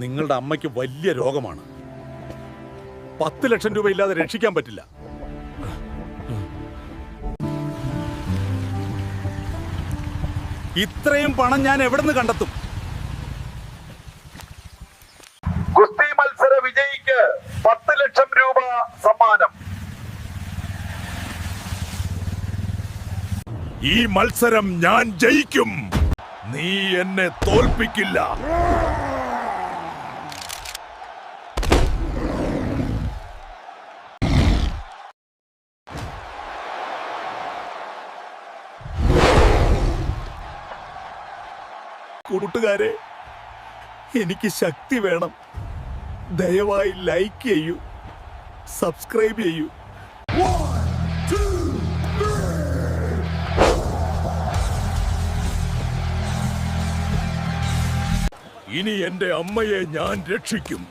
നിങ്ങളുടെ അമ്മയ്ക്ക് വലിയ രോഗമാണ്. 10 ലക്ഷം രൂപ ഇല്ലാതെ രക്ഷിക്കാൻ പറ്റില്ല. ഇത്രയും പണം ഞാൻ എവിടുന്ന് കണ്ടെത്തും? ഗുസ്തി മത്സര വിജയിക്ക് 10 ലക്ഷം രൂപ സമ്മാനം. ഈ മത്സരം ഞാൻ ജയിക്കും. നീ എന്നെ തോൽപ്പിക്കില്ല. കൂട്ടുകാരെ, എനിക്ക് ശക്തി വേണം. ദയവായി ലൈക്ക് ചെയ്യൂ, സബ്സ്ക്രൈബ് ചെയ്യൂ. ഇനി എന്റെ അമ്മയെ ഞാൻ രക്ഷിക്കും.